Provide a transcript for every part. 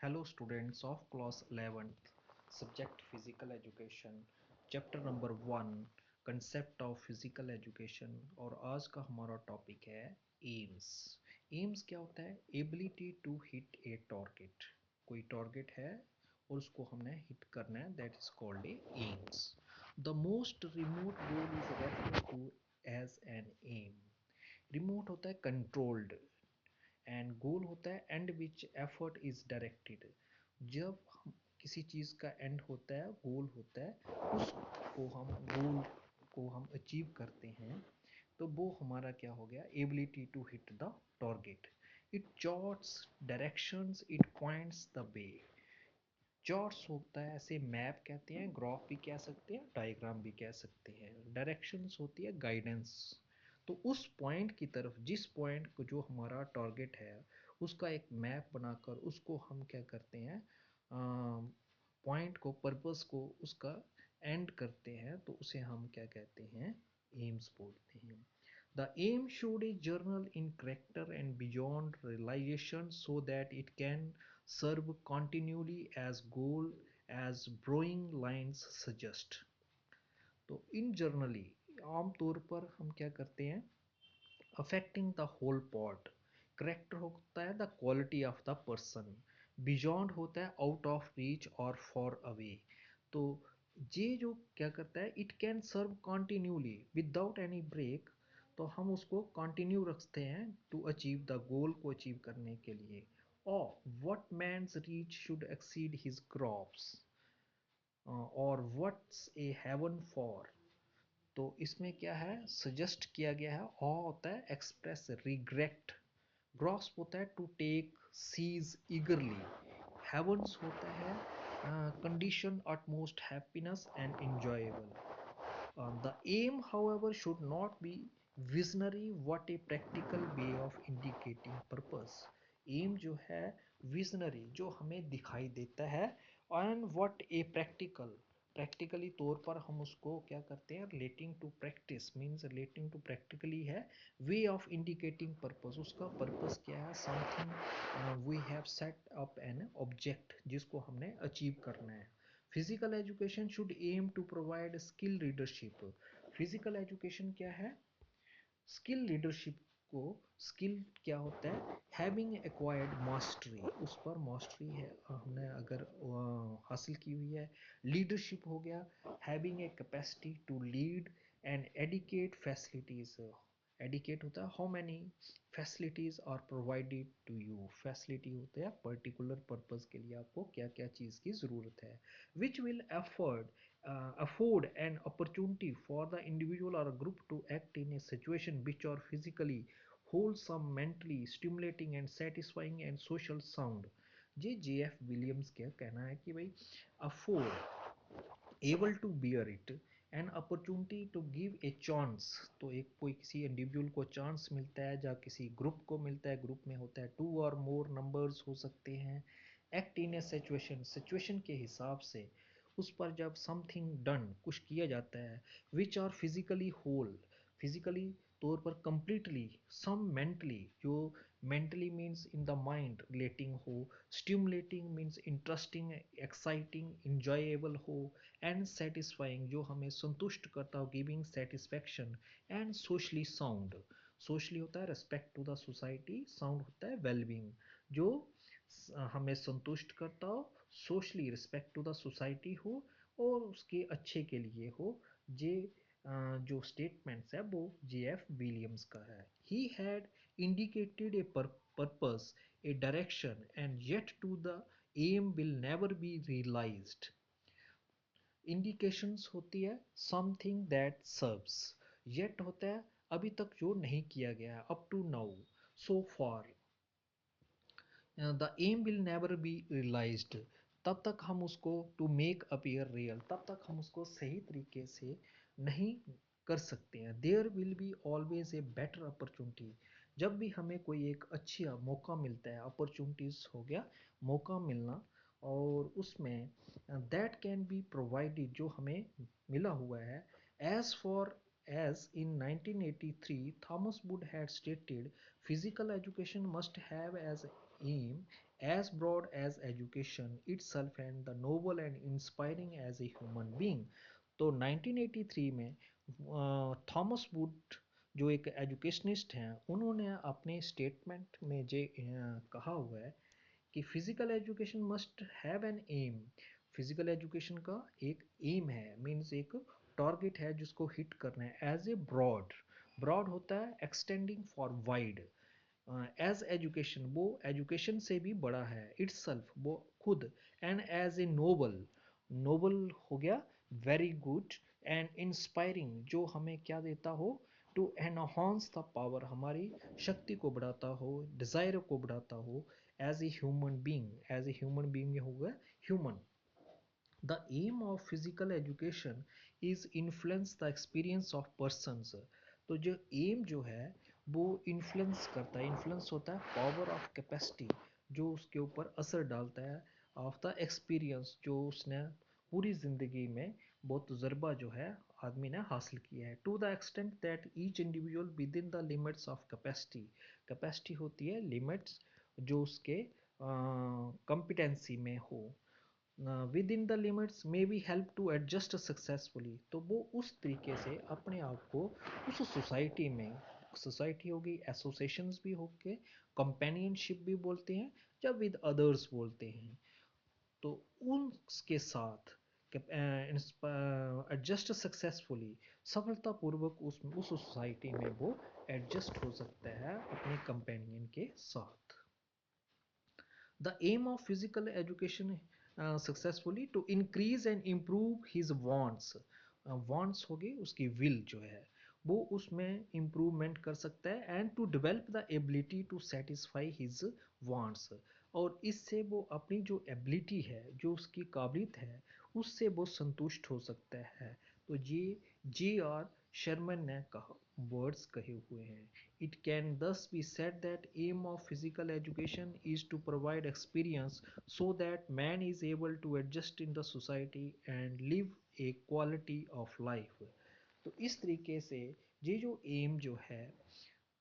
Hello students of class 11th, subject physical education, chapter number 1, concept of physical education। और आज का हमारा topic है एम्स। एम्स क्या होता है? Ability to hit a target. कोई टारगेट है और उसको हमने हिट करना है, that is called a aims. The most remote goal is referred to as an aim. Remote होता है कंट्रोल्ड, एंड गोल होता है and which effort is directed. जब किसी चीज़ का एंड होता है, गोल होता है, उसको हम गोल को हम अचीव करते हैं, तो वो हमारा क्या हो गया? Ability to hit the target. It charts directions, it points the way. Charts होता है, ऐसे मैप कहते हैं, ग्राफ भी कह सकते हैं, डायग्राम भी कह सकते हैं। डायरेक्शंस होती है गाइडेंस। तो उस पॉइंट की तरफ, जिस पॉइंट को जो हमारा टारगेट है, उसका एक मैप बनाकर उसको हम क्या करते हैं, पॉइंट को, पर्पस को उसका एंड करते हैं, तो उसे हम क्या कहते हैं? एम्स बोलते हैं। The aim should a journal in character and beyond realization so that it can serve continually as goal as drawing lines suggest। तो इन जर्नली आमतौर पर हम क्या करते हैं? Affecting the whole pot. Character होता है the quality of the person. Beyond होता है आउट ऑफ रीच और फॉर अवे। तो ये जो क्या करता है, it can serve continuously without any break. तो हम उसको कंटिन्यू रखते हैं टू अचीव द गोल को अचीव करने के लिए। और what man's reach should exceed his grasp, और व्हाट्स ए हेवन फॉर। तो इसमें क्या है, सजेस्ट किया गया है। ऑ होता है एक्सप्रेस रिग्रेट। ग्रॉस्प होता है to take seize eagerly. Heavens होता है condition utmost happiness and enjoyable. The aim, however, should not be visionary, what a practical way of indicating purpose। Aim जो है विजनरी, जो हमें दिखाई देता है, and what a practical, practically तौर पर हम उसको क्या करते हैं? Relating to practice means relating to practically है। वे ऑफ इंडिकेटिंग पर्पस, उसका पर्पस क्या है? Something we have set up an object जिसको हमने अचीव करना है। Physical education should aim to provide skill leadership. Physical education क्या है? स्किल लीडरशिप को, स्किल क्या होता है? हैविंग एक्वायर्ड मास्टरी, उस पर मास्टरी है हमने अगर हासिल की हुई है। लीडरशिप हो गया having a capacity to lead and adequate facilities. Adequate होता है how many facilities are provided to you. Facility होता है पर्टिकुलर पर्पस के लिए आपको क्या क्या चीज़ की ज़रूरत है। Which will afford an opportunity for the individual or a group to act in a situation which are physically wholesome, mentally stimulating and satisfying and social sound। J J F Williams क्या कहना है कि भाई afford, able to bear it, an opportunity to give a chance. तो एक कोई किसी individual को चांस मिलता है, या किसी ग्रुप को मिलता है, ग्रुप में होता है टू और मोर नंबर्स हो सकते हैं। Act in A situation, situation के हिसाब से उस पर जब समथिंग डन, कुछ किया जाता है, which are physically whole, physically तौर पर कंप्लीटली, सम मेंटली, जो mentally means in the mind relating हो, stimulating means interesting, exciting, enjoyable हो, एंड सेटिस्फाइंग, जो हमें संतुष्ट करता हो, giving satisfaction, and socially sound. Socially होता है respect to the society, sound होता है वेलबींग, जो हमें संतुष्ट करता हो, socially respect to the society हो, और उसके अच्छे के लिए हो। जे जो स्टेटमेंट्स है वो जे एफ विलियम्स का है। He had indicated a purpose, a direction, and yet to the aim will never be realised. Indications होती है समथिंग दैट सर्व्स, येट होता है अभी तक जो नहीं किया गया है, up to now, so far. The aim will never be realised, तब तक हम उसको, टू मेक अपीयर रियल, तब तक हम उसको सही तरीके से नहीं कर सकते हैं। There will be always a better opportunity, जब भी हमें कोई एक अच्छा मौका मिलता है, अपॉर्चुनिटीज़ हो गया मौका मिलना, और उसमें दैट कैन बी प्रोवाइडेड, जो हमें मिला हुआ है। As far as in 1983 Thomas Wood had stated, physical education must have as aim as broad as education itself and the noble and inspiring as a human being। तो 1983 में Thomas would जो एक educationist हैं उन्होंने अपने statement में जे कहा हुआ है कि physical education must have an aim. Physical education का एक एम है, मीन्स एक टारगेट है जिसको हिट करना है। एज ए ब्रॉड, ब्रॉड होता है extending far wide. As education वो एजुकेशन से भी बड़ा है, इट्सल्फ वो खुद। And as a noble, noble हो गया वेरी गुड। एंड इंस्पायरिंग जो हमें क्या देता हो, टू एनहांस द पावर, हमारी शक्ति को बढ़ाता हो, डिज़ायर को बढ़ाता हो। As a human being, as a human being हो गया human. The aim of physical education is influence the experience of persons। तो जो एम जो है वो इन्फ्लुएंस करता है, इन्फ्लुएंस होता है पावर ऑफ कैपेसिटी, जो उसके ऊपर असर डालता है ऑफ द एक्सपीरियंस, जो उसने पूरी ज़िंदगी में बहुत तजर्बा जो है आदमी ने हासिल किया है। To the extent that each individual within the limits of capacity, capacity होती है लिमिट्स जो उसके कॉम्पिटेंसी में हो, within the limits may be help to adjust successfully. तो वो उस तरीके से अपने आप को उस सोसाइटी में, सोसाइटी होगी, एसोसिएशंस भी होंगे, कंपेनियनशिप भी बोलते हैं, जब विद अदर्स बोलते हैं, तो उनके साथ एडजस्ट सक्सेसफुली, सफलतापूर्वक उस सोसाइटी में वो एडजस्ट हो सकता है अपने कंपेनियन के साथ। The aim of physical education successfully to increase and improve his wants। wants हो गई उसकी will जो है, वो उसमें improvement कर सकता है। and to develop the ability to satisfy his wants, और इससे वो अपनी जो ability है, जो उसकी काबिलियत है, उससे वो संतुष्ट हो सकता है। तो ये J.R. शर्मन ने कहा, वर्ड्स कहे हुए हैं। It can thus be said that aim of physical education is to provide experience so that man is able to adjust in the society and live a quality of life। तो इस तरीके से ये जो M जो है,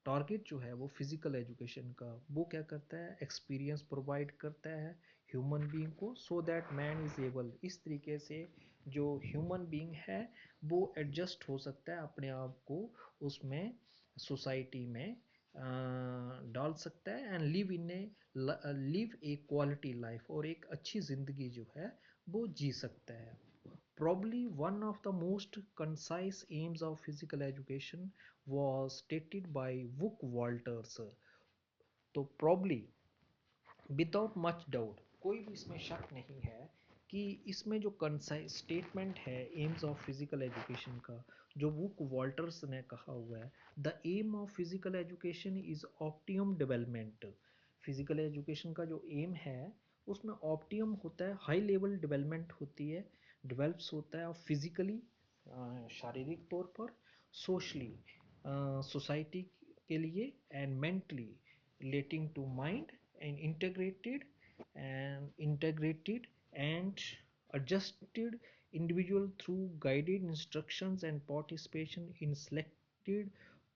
target जो है वो फिजिकल एजुकेशन का, वो क्या करता है, एक्सपीरियंस प्रोवाइड करता है ह्यूमन बीइंग को, so that man is able, इस तरीके से जो ह्यूमन बीइंग है वो एडजस्ट हो सकता है अपने आप को उसमें, सोसाइटी में डाल सकता है। And live in A, live A quality life, और एक अच्छी ज़िंदगी जो है वो जी सकता है। Probably one of the most concise aims of physical education was stated by Vuk Walters। तो probably विदाउट मच डाउट, कोई भी इसमें शक नहीं है कि इसमें जो कंसाइज स्टेटमेंट है एम्स ऑफ फिजिकल एजुकेशन का, जो वुक वॉल्टर्स ने कहा हुआ है, the aim of physical education is optimum development. Physical education का जो एम है उसमें ऑप्टिमम होता है, हाई लेवल डेवलपमेंट होती है, डेवलप्स होता है फिजिकली, शारीरिक तौर पर, सोशली, सोसाइटी के लिए, and mentally relating to mind, and integrated and adjusted individual through guided instructions and participation in selected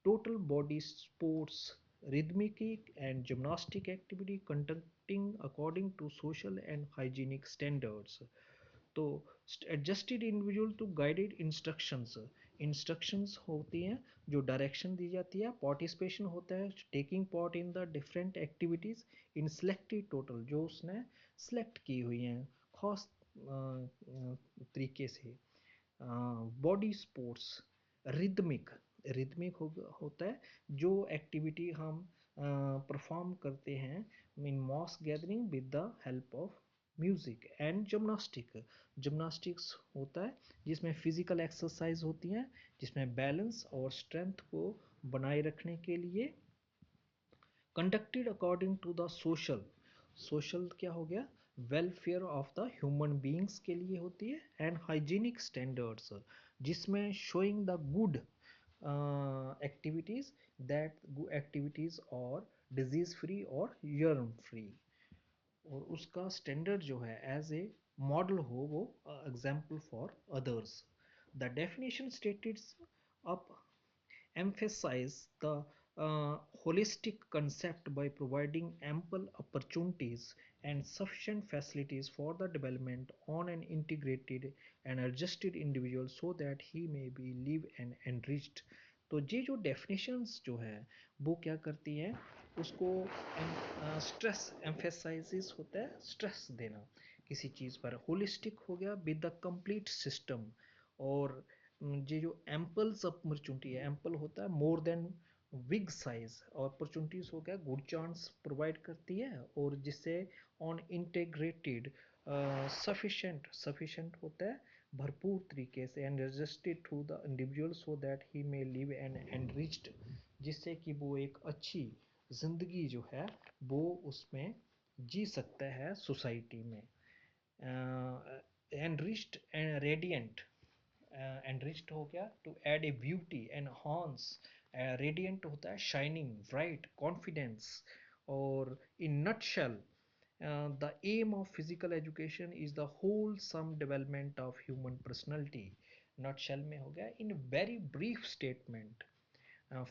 total body sports, rhythmic and gymnastic activity conducting according to social and hygienic standards। तो adjusted individual to guided instructions, instructions होती हैं जो direction दी जाती है, participation होता है taking part in the different activities in selected total, जो उसने सेलेक्ट की हुई हैं खास तरीके से, बॉडी स्पोर्ट्स, रिदमिक, रिदमिक होता है जो एक्टिविटी हम परफॉर्म करते हैं in mass gathering with the help of music, and gymnastic, gymnastics होता है जिसमें फिजिकल एक्सरसाइज होती हैं, जिसमें बैलेंस और स्ट्रेंथ को बनाए रखने के लिए, conducted according to the social, social क्या हो गया, welfare of the human beings के लिए होती है, एंड हाइजीनिक स्टैंडर्ड्स, जिसमें showing the good activities, that activities और डिजीज़ फ्री और यर्म फ्री, और उसका स्टैंडर्ड जो है एज ए मॉडल हो वो example for others. The definition stated up emphasize the holistic concept by providing ample opportunities and sufficient facilities for the development on an integrated and adjusted individual so that he may be live and enriched। तो ये जो definitions जो है वो क्या करती हैं, उसको स्ट्रेस एम्फेसाइजिस होता है, स्ट्रेस देना किसी चीज़ पर। होलिस्टिक हो गया विद द कंप्लीट सिस्टम, और ये जो एम्पल्स अपॉर्चुनिटी है, एम्पल होता है मोर देन बिग साइज, और अपॉर्चुनिटीज हो गया गुड चांस प्रोवाइड करती है, और जिससे ऑन इंटीग्रेटेड सफिशेंट, सफिशेंट होता है भरपूर तरीके से, and resisted to the individual so that he may live and enriched, जिससे कि वो एक अच्छी ज़िंदगी जो है वो उसमें जी सकता है सोसाइटी में। एनरिच्ड एंड रेडियंट, एनरिच्ड हो गया to add a beauty, enhance, radiant होता है शाइनिंग, ब्राइट, कॉन्फिडेंस। और in nutshell the aim of physical education is the wholesome development of human personality। nutshell में हो गया in very brief statement,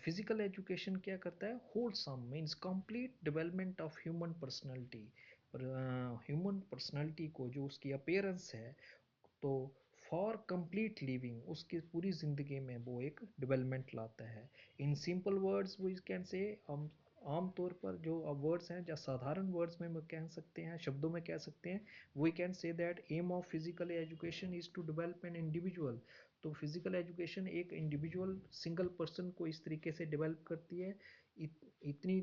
physical education क्या करता है, wholesome means complete development of human personality, human personality को जो उसकी अपेयरेंस है, तो फॉर कंप्लीट लिविंग उसकी पूरी ज़िंदगी में वो एक डेवलपमेंट लाता है। In simple words we can say, हम आम तौर पर जो वर्ड्स हैं, या साधारण वर्ड्स में हम कह सकते हैं, शब्दों में कह सकते हैं, we can say that aim of physical education is to develop an individual. तो फिजिकल एजुकेशन एक इंडिविजुअल सिंगल पर्सन को इस तरीके से डेवलप करती है, इतनी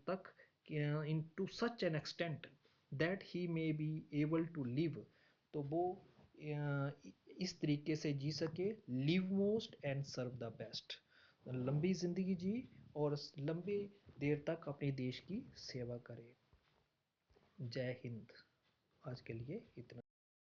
तक in to such an extent that he may be able to live, तो वो इस तरीके से जी सके, live most and serve the best, लंबी ज़िंदगी जी और लंबे देर तक अपने देश की सेवा करे। जय हिंद। आज के लिए इतना।